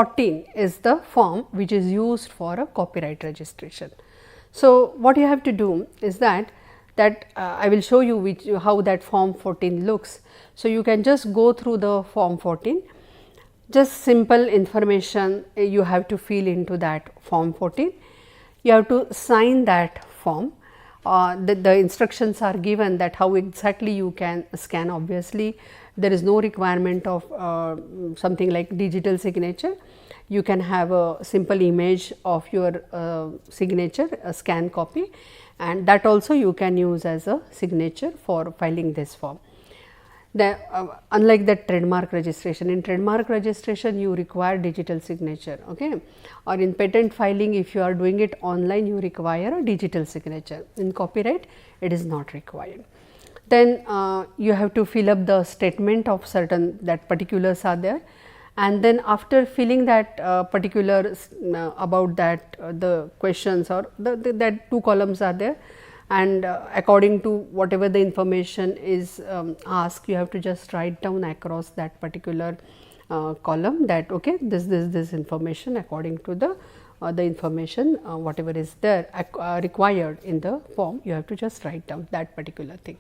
14 is the form which is used for a copyright registration. So, what you have to do is that I will show you how that form 14 looks. So, you can just go through the form 14, just simple information you have to fill into that form 14. You have to sign that form. The instructions are given that how exactly you can scan. Obviously, there is no requirement of something like digital signature. You can have a simple image of your signature, a scan copy, and that also you can use as a signature for filing this form. Unlike that trademark registration, in trademark registration you require digital signature, okay, or in patent filing if you are doing it online you require a digital signature. In copyright it is not required. Then you have to fill up the statement of certain that particulars are there, and then after filling that particulars about that the questions or that 2 columns are there, and according to whatever the information is asked, you have to just write down across that particular column that okay, this information according to the information whatever is there required in the form, you have to just write down that particular thing.